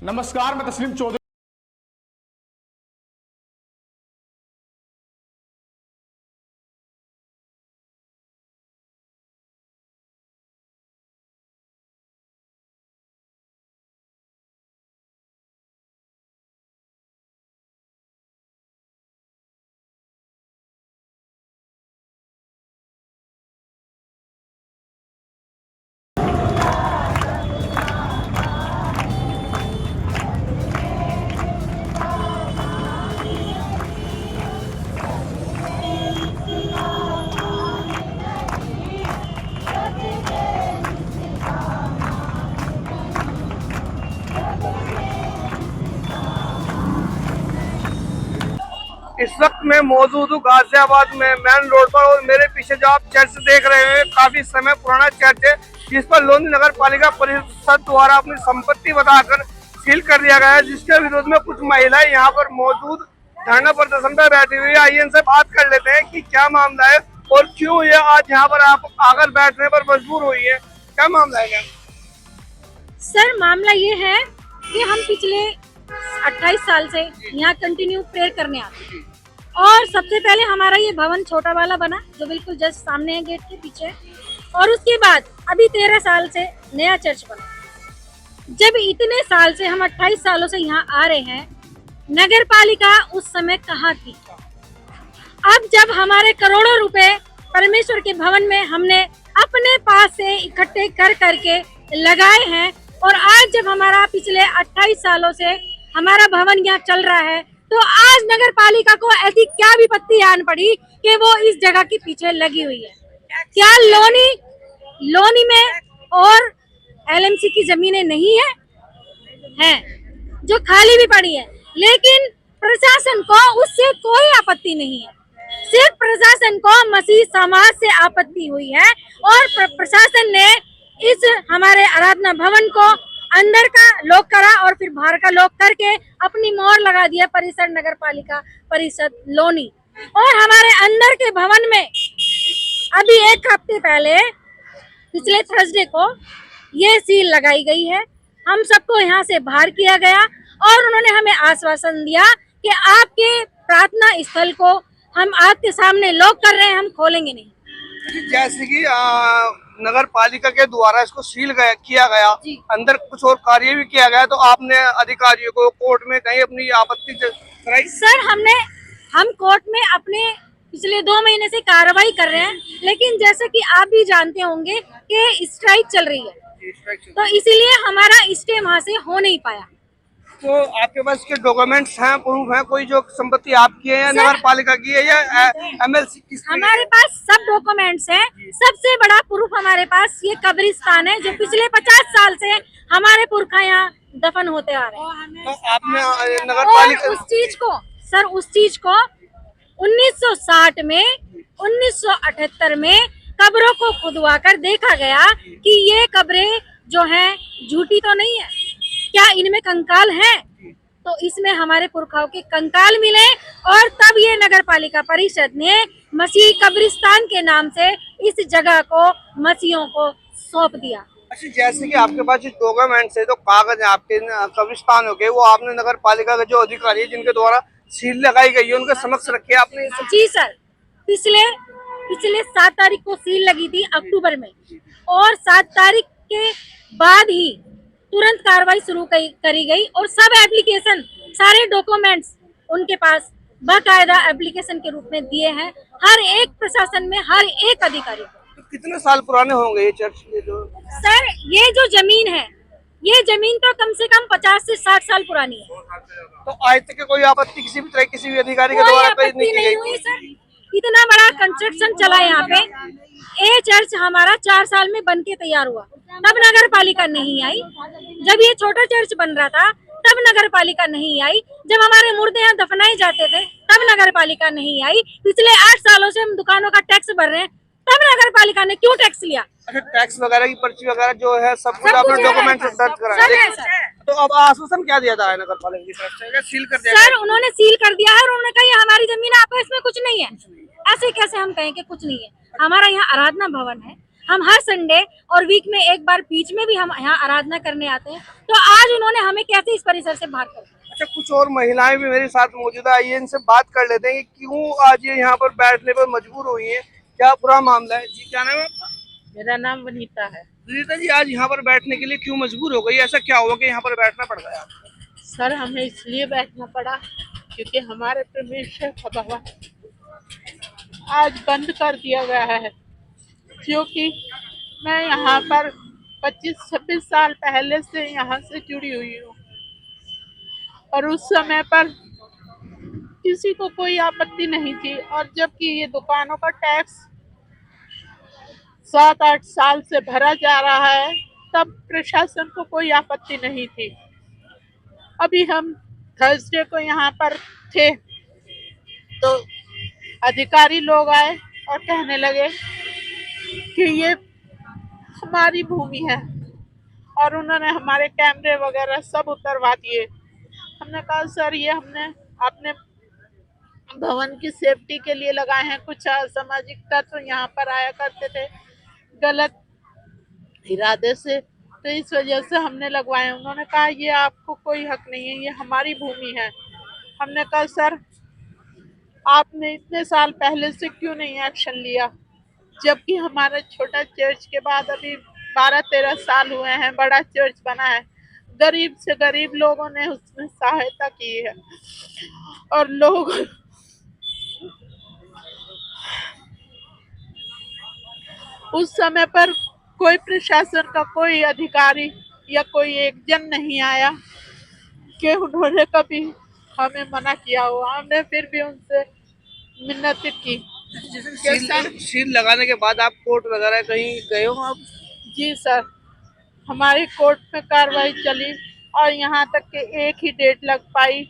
नमस्कार, मैं तस्लीम चौधरी। इस वक्त मैं मौजूद हूँ गाजियाबाद में मेन रोड पर, और मेरे पीछे जो आप चर्च देख रहे हैं काफी समय पुराना चर्च है, जिस पर लोनी नगर पालिका परिषद द्वारा अपनी संपत्ति बताकर सील कर दिया गया है, जिसके विरोध में कुछ महिलाएं यहाँ पर मौजूद धरना प्रदर्शन पर बैठी हुई है। आइए इनसे बात कर लेते हैं कि क्या मामला है और क्यों ये आज यहाँ पर आप आकर बैठने पर मजबूर हुई है। क्या मामला है? सर, मामला ये है कि हम पिछले 28 साल से यहाँ कंटिन्यू प्रेयर करने आते हैं, और सबसे पहले हमारा ये भवन छोटा वाला बना जो बिल्कुल जस्ट सामने है, गेट के पीछे, और उसके बाद अभी 13 साल से नया चर्च बना। जब इतने साल से हम 28 सालों से यहाँ आ रहे हैं, नगर पालिका उस समय कहाँ थी? अब जब हमारे करोड़ों रुपए परमेश्वर के भवन में हमने अपने पास से इकट्ठे कर करके लगाए हैं, और आज जब हमारा पिछले 28 सालों से हमारा भवन यहाँ चल रहा है, तो आज नगर पालिका को ऐसी क्या विपत्ति आन पड़ी कि वो इस जगह के पीछे लगी हुई है। क्या लोनी में और एलएमसी की जमीनें नहीं है जो खाली भी पड़ी है, लेकिन प्रशासन को उससे कोई आपत्ति नहीं है। सिर्फ प्रशासन को मसीह समाज से आपत्ति हुई है, और प्रशासन ने इस हमारे आराधना भवन को अंदर का लॉक करा और फिर बाहर का लॉक करके अपनी मोहर लगा दिया परिसर नगर पालिका परिषद लोनी। और हमारे अंदर के भवन में अभी एक हफ्ते पहले पिछले थर्सडे को ये सील लगाई गई है। हम सबको यहाँ से बाहर किया गया, और उन्होंने हमें आश्वासन दिया कि आपके प्रार्थना स्थल को हम आपके सामने लॉक कर रहे हैं, हम खोलेंगे नहीं। जैसे कि नगर पालिका के द्वारा इसको सील किया गया, अंदर कुछ और कार्य भी किया गया, तो आपने अधिकारियों को कोर्ट में कहीं अपनी आपत्ति कराई? सर, हम कोर्ट में अपने पिछले 2 महीने से कार्रवाई कर रहे हैं, लेकिन जैसे कि आप भी जानते होंगे कि स्ट्राइक चल रही है, तो इसीलिए हमारा स्टे वहाँ से हो नहीं पाया। तो आपके पास के डॉक्यूमेंट्स हैं, प्रूफ हैं, कोई जो संपत्ति आपकी है या नगर पालिका की है या एमएलसी की? हमारे पास सब डॉक्यूमेंट्स हैं। सबसे बड़ा प्रूफ हमारे पास ये कब्रिस्तान है जो पिछले 50 साल से हमारे पुरखा यहाँ दफन होते आ रहे हैं। तो आपने नगर पालिका उस चीज को 1960 में 1978 में कब्रों को खुदवाकर देखा गया कि ये कब्रें जो हैं झूठी तो नहीं है, क्या इनमें कंकाल हैं? तो इसमें हमारे पुरखाओं के कंकाल मिले, और तब ये नगर पालिका परिषद ने मसीह कब्रिस्तान के नाम से इस जगह को मसीहों को सौंप दिया। अच्छा, जैसे कि आपके पास जो डॉक्यूमेंट्स है, तो कागज है आपके कब्रिस्तान हो गए, वो आपने नगर पालिका के जो अधिकारी है जिनके द्वारा सील लगाई गई है उनके समक्ष रखे आपने? जी सर, पिछले 7 तारीख को सील लगी थी अक्टूबर में, और 7 तारीख के बाद ही तुरंत कार्रवाई शुरू करी गई, और सब एप्लीकेशन सारे डॉक्यूमेंट्स उनके पास बाकायदा एप्लीकेशन के रूप में दिए हैं हर एक प्रशासन में, हर एक अधिकारी को। तो कितने साल पुराने होंगे ये चर्च के? जो सर, ये जो जमीन है, ये जमीन तो कम से कम 50 से 60 साल पुरानी है। तो आज तक कोई आपत्ति किसी भी तरह किसी भी अधिकारी के कोई द्वारा आपत्ति नहीं हुई सर। इतना बड़ा कंस्ट्रक्शन चला है यहाँ पे। ये चर्च हमारा 4 साल में बन के तैयार हुआ, तब नगर पालिका नहीं आई। जब ये छोटा चर्च बन रहा था तब नगर पालिका नहीं आई। जब हमारे मुर्दे यहाँ दफनाए जाते थे तब नगर पालिका नहीं आई। पिछले 8 सालों से हम दुकानों का टैक्स भर रहे हैं, तब नगर पालिका ने क्यों टैक्स लिया? अच्छा, टैक्स वगैरह की पर्ची वगैरह जो है सब कुछ आपने डॉक्यूमेंट से दर्ज कराया? तो अब आश्वासन क्या दिया जा रहा है नगर पालिका की तरफ से? सील कर दिया सर, उन्होंने सील कर दिया है, और उन्होंने कहा ये हमारी जमीन है, आपको इसमें कुछ नहीं है। ऐसे कैसे हम कहें कि कुछ नहीं है? हमारा यहाँ आराधना भवन है, हम हर संडे और वीक में एक बार बीच में भी हम यहाँ आराधना करने आते हैं। तो आज उन्होंने हमें कैसे इस परिसर से बाहर कर दिया। अच्छा, कुछ और महिलाएं भी मेरे साथ मौजूद है, आइए इनसे बात कर लेते हैं कि क्यों आज ये यहाँ पर बैठने पर मजबूर हुई हैं, क्या पूरा मामला है। जी, क्या नाम है आपका? मेरा नाम वनीता है। सुनीता जी, आज यहाँ पर बैठने के लिए क्यों मजबूर हो गई, ऐसा क्या हुआ कि यहाँ पर बैठना पड़ गया आपको? सर हमें इसलिए बैठना पड़ा क्योंकि हमारे परमेश्वर का भवन आज बंद कर दिया गया है। क्योंकि मैं यहाँ पर 25-26 साल पहले से यहाँ से जुड़ी हुई हूँ और उस समय पर किसी को कोई आपत्ति नहीं थी, और जबकि ये दुकानों का टैक्स 7-8 साल से भरा जा रहा है, तब प्रशासन को कोई आपत्ति नहीं थी। अभी हम थर्सडे को यहाँ पर थे तो अधिकारी लोग आए और कहने लगे कि ये हमारी भूमि है, और उन्होंने हमारे कैमरे वगैरह सब उतरवा दिए। हमने कहा सर ये हमने अपने भवन की सेफ्टी के लिए लगाए हैं। कुछ असामाजिक तत्व यहाँ पर आया करते थे गलत इरादे से, तो इस वजह से हमने लगवाए। उन्होंने कहा ये आपको कोई हक नहीं है, ये हमारी भूमि है। हमने कहा सर आपने इतने साल पहले से क्यों नहीं एक्शन लिया, जबकि हमारा छोटा चर्च के बाद अभी 12-13 साल हुए हैं, बड़ा चर्च बना है। गरीब से गरीब लोगों ने उसमें सहायता की है, और लोग उस समय पर कोई प्रशासन का कोई अधिकारी या कोई एक जन नहीं आया कि उन्होंने कभी हमें मना किया हो। हमने फिर भी उनसे मिन्नत की। सील लगाने के बाद आप कोर्ट वगैरह कहीं गए हो आप? जी सर, हमारी कोर्ट में कार्रवाई चली और यहाँ तक कि एक ही डेट लग पाई,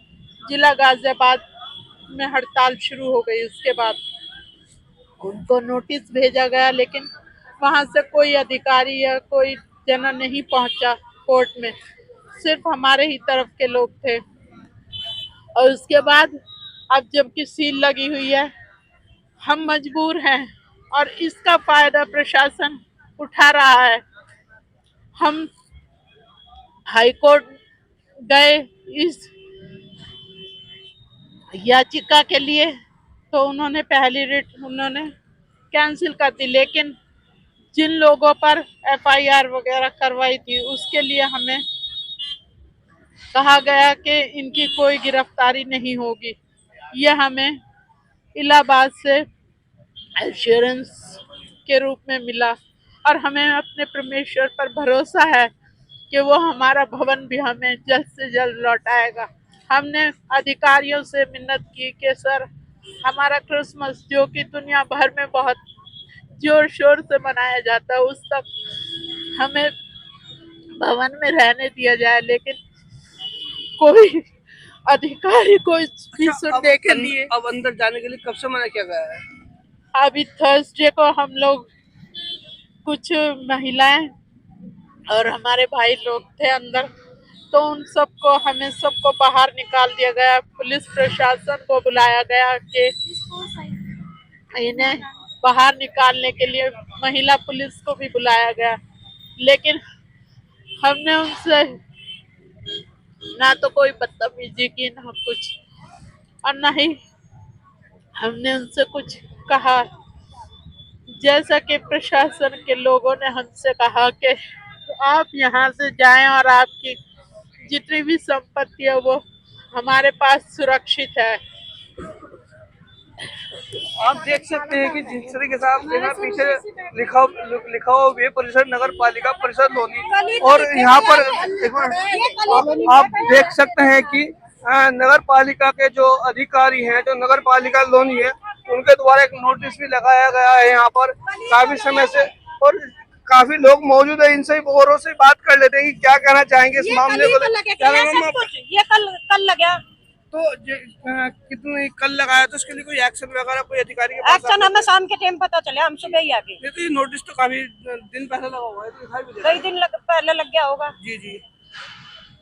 जिला गाजियाबाद में हड़ताल शुरू हो गई। उसके बाद उनको नोटिस भेजा गया, लेकिन वहाँ से कोई अधिकारी या कोई जना नहीं पहुँचा कोर्ट में, सिर्फ हमारे ही तरफ के लोग थे। और उसके बाद अब जबकि सील लगी हुई है, हम मजबूर हैं और इसका फायदा प्रशासन उठा रहा है। हम हाई कोर्ट गए इस याचिका के लिए, तो उन्होंने पहली रिट कैंसिल कर दी, लेकिन जिन लोगों पर एफआईआर वगैरह करवाई थी उसके लिए हमें कहा गया कि इनकी कोई गिरफ्तारी नहीं होगी। यह हमें इलाहाबाद से एश्योरेंस के रूप में मिला, और हमें अपने परमेश्वर पर भरोसा है कि वो हमारा भवन भी हमें जल्द से जल्द लौटाएगा। हमने अधिकारियों से मिन्नत की कि सर हमारा क्रिसमस जो कि दुनिया भर में बहुत जोर शोर से मनाया जाता है, उस तक हमें भवन में रहने दिया जाए, लेकिन कोई अधिकारी को भी सुनने के लिए अब अंदर जाने के लिए कब से मना किया गया है? अभी थर्सडे को हम लोग कुछ महिलाएं और हमारे भाई लोग थे अंदर, तो उन सबको हमें सबको बाहर निकाल दिया गया। पुलिस प्रशासन को बुलाया गया कि इन्हें बाहर निकालने के लिए, महिला पुलिस को भी बुलाया गया, लेकिन हमने उनसे ना तो कोई बदतमीजी की, ना कुछ, और ना ही हमने उनसे कुछ कहा। जैसा कि प्रशासन के लोगों ने हमसे कहा कि आप यहाँ से जाएं और आपकी जितनी भी संपत्ति है वो हमारे पास सुरक्षित है। आप देख सकते हैं कि जिस तरीके से आप यहाँ पीछे लिखा हुआ ये परिषद नगर पालिका परिषद लोनी, और यहाँ पर आप देख सकते हैं कि नगर पालिका के जो अधिकारी हैं, जो नगर पालिका लोनी है, उनके द्वारा एक नोटिस भी लगाया गया है यहाँ पर काफी समय से, और काफी लोग मौजूद है। इनसे औरों से बात कर लेते हैं कि क्या कहना चाहेंगे इस मामले को। क्या नाम है? ये कल लगा, तो कितने कल लगाया, तो इसके लिए कोई एक्शन वगैरह कोई अधिकारी के पास? एक्शन हमें शाम के टाइम पता चले, हम सुबह ही आ गए। तो ये नोटिस तो काफी दिन पहले लगा हुआ है, तो दिखाई भी दे रहा है। कई दिन पहले लग गया होगा। जी जी,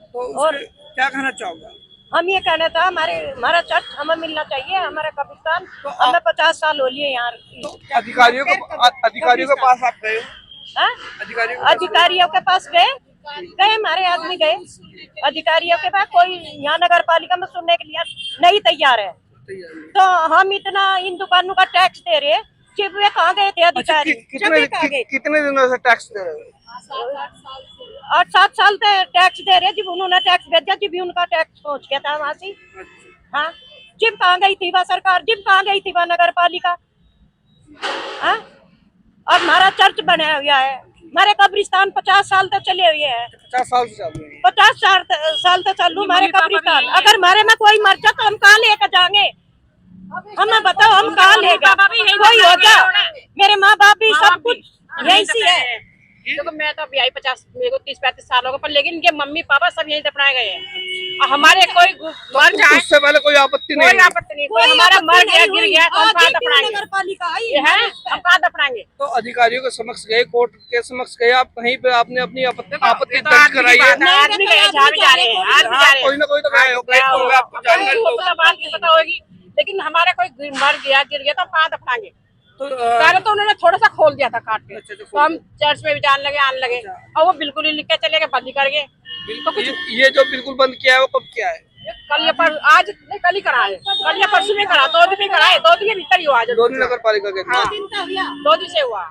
तो और क्या कहना चाहोगे? हम ये कहना था, हमारा चर्च हमें मिलना चाहिए, हमारा कब्रिस्तान। तो हमें 50 साल हो लिए यहाँ। तो अधिकारियों के पास आप गए हो? हाँ? अधिकारियों के पास गए हमारे आदमी गए अधिकारियों के पास, कोई यहाँ नगर पालिका में सुनने के लिए नहीं तैयार है। तो हम इतना इन दुकानों का टैक्स दे रहे हैं, सिर्फ वे कहाँ गए थे अधिकारी? कितने दिनों से टैक्स दे रहे हो? 8-7 साल से टैक्स दे रहे, जब उन्होंने टैक्स भेजा जब भी उनका टैक्स पहुँच गया था वहाँ से। हाँ, जिम कहाँ गई थी वह सरकार, जिम कहाँ गई थी वह नगर पालिका? हाँ, और हमारा चर्च बना हुआ है, हमारे कब्रिस्तान 50 साल तक चले हुए हैं। 50 साल से चालू है। 50 साल तक चालू हमारे कब्रिस्तान। अगर हमारे में कोई मर जाए तो हम कहाँ लेकर जाएंगे? हमें बताओ, हम कहाँ लेगा? कोई होगा, मेरे माँ बाप भी सब कुछ यही सी है। देखो मैं तो अभी आई मेरे को 30-35 साल हो गए, पर लेकिन इनके मम्मी पापा सब यही दफनाए गए हैं। और हमारे कोई मर जाए उससे पहले कोई आपत्ति नहीं? कोई आपत्ति नहीं, कोई हमारा मर गया गिर गया तो हम कहाँ दफनाएंगे? हम कहाँ दफनाएंगे? तो अधिकारियों के समक्ष गए, कोर्ट के समक्ष गए, आप कहीं पे आपने अपनी आपत्ति दर्ज कराई है? आदमी गए, जा भी जा रहे हैं, आज भी जा रहे हैं। कोई ना कोई तो गए होंगे, आपको जानकारी तो बात नहीं पता होगी, लेकिन हमारा कोई मर गया गिर गया तो हम कहाँ दफनाएंगे? पहले तो उन्होंने थोड़ा सा खोल दिया था काट के, तो हम चर्च में भी जाने लगे, आने लगे, और वो बिल्कुल ही लिख के चले गए, बंद ही कर गए। तो कुछ ये जो बिल्कुल बंद किया है वो कब किया है? कल या पर आज नहीं, कल ही कराए, कल या परसों में करा, 2 दिन में कराए, 2 दिन के भीतर ही हुआ आज। लोनी नगर पालिका के? हाँ, 2 दिन से हुआ।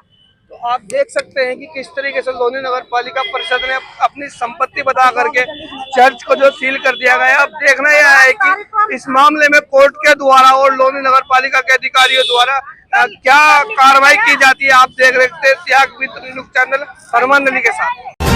तो आप देख सकते हैं कि किस तरीके से लोनी नगर पालिका परिषद ने अपनी संपत्ति बता करके चर्च को जो सील कर दिया गया है। अब देखना यह है कि इस मामले में कोर्ट के द्वारा और लोनी नगर पालिका के अधिकारियों द्वारा क्या कार्रवाई की जाती है। आप देख रहे थे त्याग मित्र न्यूज़ चैनल फरमान अली के साथ।